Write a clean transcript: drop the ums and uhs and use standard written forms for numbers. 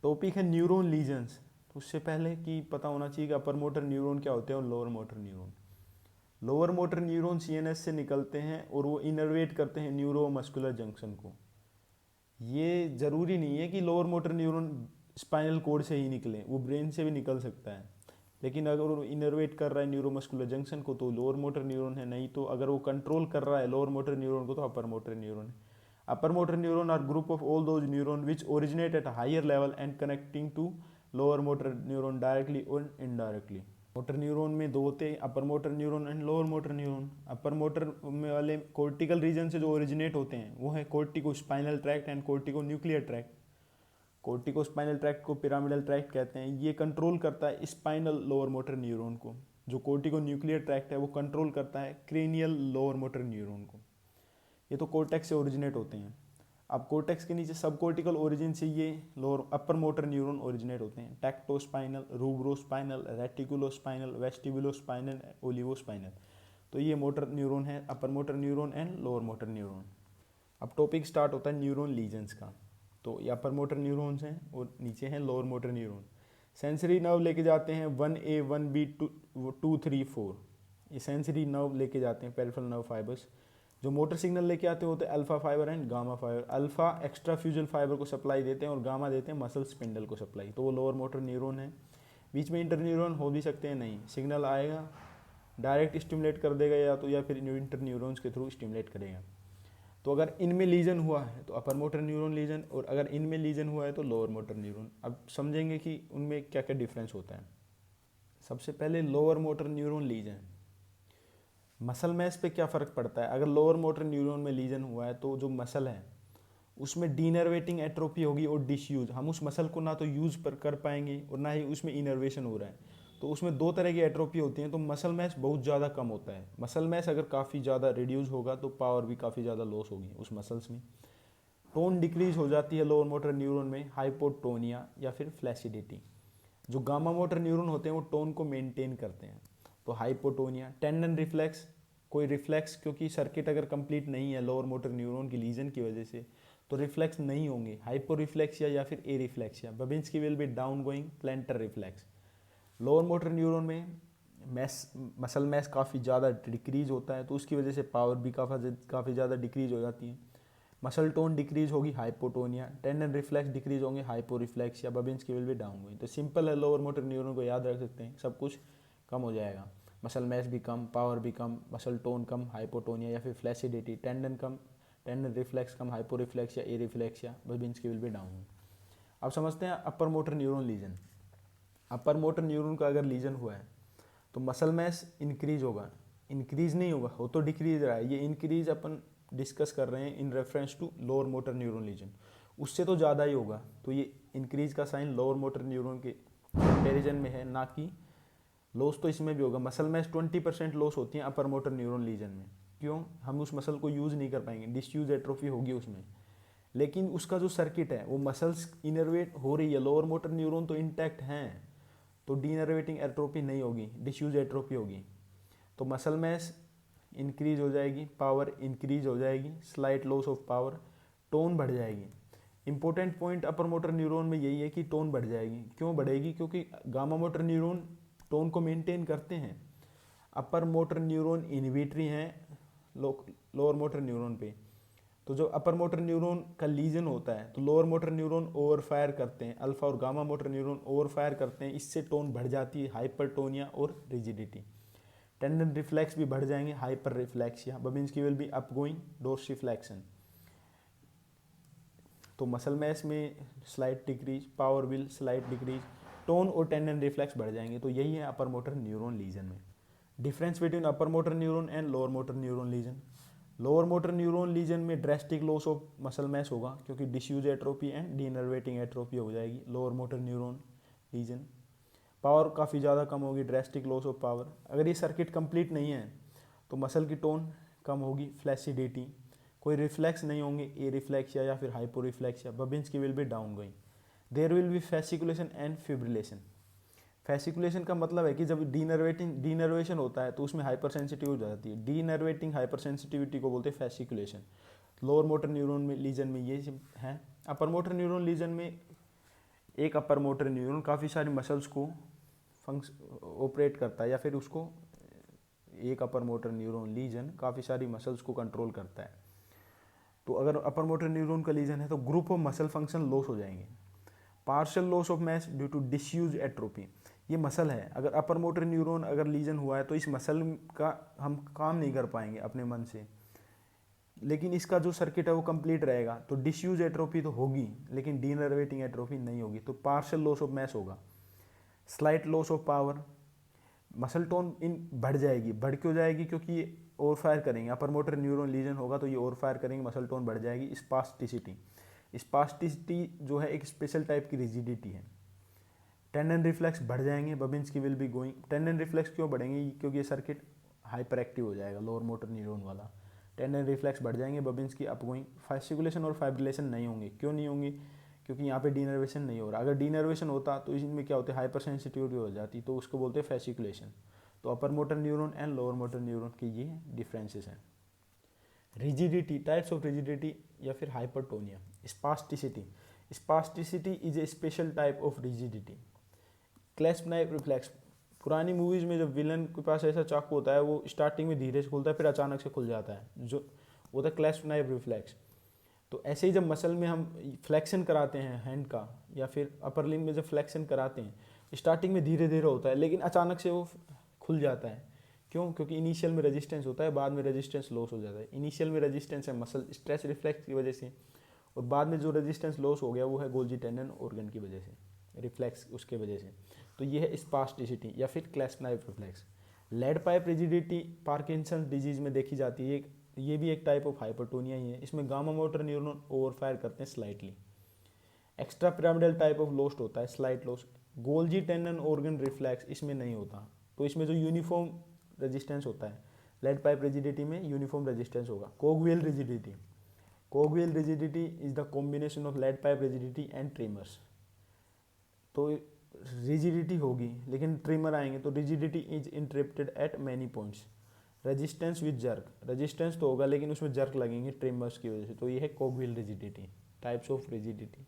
Topic है neuron lesions. तो उससे पहले कि पता होना चाहिए कि अपर मोटर न्यूरॉन क्या होते हैं और lower motor neuron. Lower motor neuron CNS से निकलते हैं और वो इनर्वेट करते हैं न्यूरोमस्कुलर जंक्शन को। ये ज़रूरी नहीं है कि lower motor neuron spinal cord से ही निकले, वो ब्रेन से भी निकल सकता है। लेकिन अगर वो इनर्वेट कर रहा है न्यूरोमस्कुलर जंक्शन को तो लोअर मोटर न्यूरॉन है, नहीं तो अगर वो कंट्रोल कर रहा है लोअर मोटर न्यूरॉन को तो अपर मोटर न्यूरॉन है। Upper motor neuron are group of all those neuron which originate at higher level and connecting to lower motor neuron directly और इनडायरेक्टली। मोटर न्यूरॉन में दो होते हैं, upper motor neuron and lower motor neuron. Upper motor में वाले cortical reason से जो originate होते हैं वो है cortico spinal tract and cortico nuclear tract. Cortico spinal tract को पिरामिडल ट्रैक्ट कहते हैं। ये कंट्रोल करता है स्पाइनल लोअर मोटर न्यूरॉन को। जो कोर्टिको न्यूक्लियर ट्रैक्ट है वो कंट्रोल करता है क्रेनियल लोअर मोटर न्यूरॉन को। ये तो कोर्टेक्स से ओरिजिनेट होते हैं। अब कोर्टेक्स के नीचे सब कोर्टिकल ओरिजिन से ये lower upper motor neuron originate होते हैं। टैक्टोस्पाइनल, रूब्रोस्पाइनल, रेटिकुलोस्पाइनल, वेस्टिबुलोस्पाइनल, ओलिवोस्पाइनल। तो ये मोटर न्यूरॉन है, upper motor neuron and lower motor neuron. अब टॉपिक स्टार्ट होता है न्यूरॉन लीजन्स का। तो ये अपर मोटर न्यूरॉन्स हैं और नीचे हैं lower motor neuron. Sensory nerve लेके जाते हैं 1A 1B 2 3 4। ये सेंसरी नर्व लेके जाते हैं पेरिफेरल नर्व फाइबर्स। जो मोटर सिग्नल लेके आते होते हैं alpha fiber and gamma fiber. Alpha extrafusal fiber को सप्लाई देते हैं और गामा देते हैं मसल स्पिंडल को सप्लाई। तो वो लोअर मोटर न्यूरॉन है। बीच में इंटर न्यूरॉन हो भी सकते हैं, नहीं सिग्नल आएगा डायरेक्ट स्टिमुलेट कर देगा या तो या फिर इंटर न्यूरॉन्स के थ्रू स्टिमुलेट करेगा। तो अगर इनमें लीजन हुआ है तो अपर मोटर न्यूरॉन लीजन, और अगर इनमें लीजन हुआ है तो लोअर मोटर न्यूरॉन। अब समझेंगे कि उनमें क्या क्या डिफरेंस होता है। सबसे पहले lower motor neuron legion. Muscle mass पे क्या फ़र्क पड़ता है। अगर लोअर मोटर न्यूरॉन में लीजन हुआ है तो जो मसल है उसमें डीनर्वेटिंग एट्रोफी होगी और डिसयूज। हम उस मसल को ना तो यूज़ पर कर पाएंगे और ना ही उसमें इनर्वेशन हो रहा है। तो उसमें दो तरह की एट्रोफी होती हैं, तो मसल मैस बहुत ज़्यादा कम होता है। मसल मैस अगर काफ़ी ज़्यादा रिड्यूस होगा तो पावर भी काफ़ी ज़्यादा लॉस होगी उस मसल्स में। टोन डिक्रीज हो जाती है लोअर मोटर न्यूरॉन में, हाइपोटोनिया या फिर फ्लैसिडिटी। जो गामा मोटर न्यूरॉन होते हैं वो टोन को मेंटेन करते हैं, तो हाइपोटोनिया। टेंडन रिफ्लेक्स, कोई रिफ्लेक्स क्योंकि सर्किट अगर कंप्लीट नहीं है लोअर मोटर न्यूरॉन की लीजन की वजह से तो रिफ्लेक्स नहीं होंगे, हाइपो रिफ्लेक्सिया या फिर areflexia. Babinski will be down going plantar reflex. Lower motor neuron में मैस मसल मैस काफ़ी ज़्यादा डिक्रीज होता है तो उसकी वजह से पावर भी काफ़ी ज़्यादा डिक्रीज हो जाती है। मसल टोन डिक्रीज होगी, हाइपोटोनिया। टेंडन रिफ्लेक्स डिक्रीज होंगे, हाइपो रिफ्लेक्स या बबिन्स्की विल भी डाउन गोइंग। तो सिंपल है, लोअर मोटर न्यूरॉन को याद रख सकते हैं, सब कुछ कम हो जाएगा। मसल मैस भी कम, पावर भी कम, मसल टोन कम, हाइपोटोनिया या फिर फ्लैसिडिटी, टेंडन कम, टेंडन रिफ्लेक्स कम, हाइपो रिफ्लेक्स या ए रिफ्लेक्स या बबिन्स्की विल भी डाउन। अब समझते हैं अपर मोटर न्यूरॉन लीजन। अपर मोटर न्यूरॉन का अगर लीजन हुआ है तो मसल मैस इंक्रीज होगा, इंक्रीज नहीं होगा, हो तो डिक्रीज रहा है। ये इंक्रीज अपन डिस्कस कर रहे हैं in reference to lower motor neuron lesion, उससे तो ज़्यादा ही होगा। तो ये इंक्रीज का साइन लोअर मोटर न्यूरॉन के कंपेरिजन में है, ना कि लॉस तो इसमें भी होगा। मसल मैस 20% लॉस होती है अपर मोटर न्यूरॉन लीजन में। क्यों? हम उस मसल को यूज़ नहीं कर पाएंगे, डिसयूज एट्रोफी होगी उसमें। लेकिन उसका जो सर्किट है वो मसल्स इनर्वेट हो रही है, लोअर मोटर न्यूरॉन तो इंटैक्ट हैं, तो डीनर्वेटिंग एट्रोफी नहीं होगी, डिसयूज एट्रोफी होगी। तो मसल मैस इंक्रीज हो जाएगी, पावर इंक्रीज हो जाएगी, slight loss of power, tone बढ़ जाएगी। इंपॉर्टेंट पॉइंट अपर मोटर न्यूरॉन में यही है कि टोन बढ़ जाएगी। क्यों बढ़ेगी? क्योंकि गामा मोटर न्यूरॉन टोन को मेंटेन करते हैं, अपर मोटर न्यूरॉन इनहिबिटरी हैं लोअर मोटर न्यूरॉन पे। तो जो अपर मोटर न्यूरॉन का लीजन होता है तो लोअर मोटर न्यूरॉन ओवरफायर करते हैं, अल्फा और गामा मोटर न्यूरॉन ओवरफायर करते हैं, इससे टोन बढ़ जाती है, हाइपरटोनिया और रिजिडिटी। टेंडन रिफ्लेक्स भी बढ़ जाएंगे, hyperreflexia. Babinski will be upgoing dorsiflexion. तो मसल मैस में slight decrease, power will slight decrease, tone और टेंडन रिफ्लेक्स बढ़ जाएंगे। तो यही है अपर मोटर न्यूरॉन लीजन में difference between upper motor neuron and lower motor neuron lesion. Lower motor neuron lesion में drastic loss of muscle mass होगा क्योंकि disuse atrophy and denervating atrophy हो जाएगी lower motor neuron lesion. Power काफ़ी ज़्यादा कम होगी, drastic loss of power. अगर ये सर्किट कंप्लीट नहीं है तो मसल की टोन कम होगी, फ्लैसिडिटी, कोई रिफ्लेक्स नहीं होंगे, ए रिफ्लेक्सिया या फिर hyporeflexia. Babinski will be down going. There will be fasciculation and fibrillation. Fasciculation का मतलब है कि जब डीनर्वेशन होता है तो उसमें हाइपर सेंसिटिव हो जाती है, डीनर्वेटिंग हाइपर सेंसिटिविटी को बोलते हैं फैसिकुलेशन। लोअर मोटर न्यूरॉन में लीजन में ये है। अपर मोटर न्यूरॉन लीजन में एक अपर मोटर न्यूरॉन काफ़ी सारी मसल्स को ऑपरेट करता है, या फिर उसको एक अपर मोटर न्यूरॉन लीजन काफ़ी सारी मसल्स को कंट्रोल करता है। तो अगर अपर मोटर न्यूरॉन का लीजन है तो group of muscle function loss हो जाएंगे। Partial loss of mass due to disuse atrophy, ये मसल है, अगर अपर मोटर न्यूरॉन अगर लीजन हुआ है तो इस मसल का हम काम नहीं कर पाएंगे अपने मन से, लेकिन इसका जो सर्किट है वो कंप्लीट रहेगा। तो डिसयूज एट्रोफी तो होगी लेकिन डीनर्वेटिंग एट्रोफी नहीं होगी। तो पार्शियल लॉस ऑफ मैस होगा। Slight loss of power, muscle tone in बढ़ जाएगी। बढ़ क्यों जाएगी? क्योंकि ये ओवर फायर करेंगे, अपर मोटर न्यूरॉन लीजन होगा तो ये ओवर फायर करेंगे, मसल टोन बढ़ जाएगी। स्पास्टिसिटी, स्पास्टिसिटी जो है एक स्पेशल टाइप की रिजिडिटी है। टेंडन रिफ्लेक्स बढ़ जाएंगे, Babinski will be going. Tendon reflex क्यों बढ़ेंगे? क्योंकि ये सर्किट हाइपर एक्टिव हो जाएगा, लोअर मोटर न्यूरॉन वाला। टेंडन रिफ्लेक्स बढ़ जाएंगे, बबिन्स्की अपगोइंग। फास्सिकुलेशन और फाइब्रिलेशन नहीं होंगे। क्यों नहीं होंगे? क्योंकि यहाँ पे डीनर्वेशन नहीं हो रहा। अगर डीनर्वेशन होता तो इसमें क्या होता है, हाइपर सेंसिटिविटी हो जाती, तो उसको बोलते हैं फैसिकुलेशन। तो अपर motor neuron and lower motor neuron की ये डिफरेंसेस हैं। रिजिडिटी, टाइप्स ऑफ रिजिडिटी या फिर hypertonia. Spasticity, spasticity is a special type of rigidity. Clasp knife reflex, पुरानी मूवीज में जब विलन के पास ऐसा चाकू होता है वो स्टार्टिंग में धीरे से खुलता है फिर अचानक से खुल जाता है, जो होता है क्लैस्प नाइफ रिफ्लेक्स। तो ऐसे ही जब मसल में हम फ्लेक्शन कराते हैं हैंड का, या फिर अपर लिम्ब में जब फ्लेक्शन कराते हैं, स्टार्टिंग में धीरे धीरे होता है लेकिन अचानक से वो खुल जाता है। क्यों? क्योंकि इनिशियल में रेजिस्टेंस होता है, बाद में रेजिस्टेंस लॉस हो जाता है। इनिशियल में रेजिस्टेंस है मसल स्ट्रेस रिफ्लेक्स की वजह से, और बाद में जो रेजिस्टेंस लॉस हो गया वो है गोल्जी टेंडन ऑर्गन की वजह से, रिफ्लेक्स उसके वजह से। तो ये है स्पास्टिसिटी या फिर clasp knife reflex. Lead pipe rigidity Parkinson disease में देखी जाती है, ये भी एक टाइप ऑफ हाइपरटोनिया ही है। इसमें गामा मोटर न्यूरॉन ओवरफायर करते हैं slightly. Extra pyramidal type of lost होता है, slight loss. Golgi tendon organ reflex इसमें नहीं होता। तो इसमें जो यूनिफॉर्म रेजिस्टेंस होता है, लेड पाइप रिजिडिटी में यूनिफॉर्म रेजिस्टेंस होगा। Cogwheel rigidity, cogwheel rigidity is the combination of lead pipe rigidity and tremors. तो रिजिडिटी होगी लेकिन ट्रिमर आएंगे, तो rigidity is interrupted at many points. Resistance with jerk, resistance तो होगा लेकिन उसमें जर्क लगेंगे ट्रिमर्स की वजह से। तो ये है कोगवियल रिजिडिटी, टाइप्स ऑफ रिजिडिटी।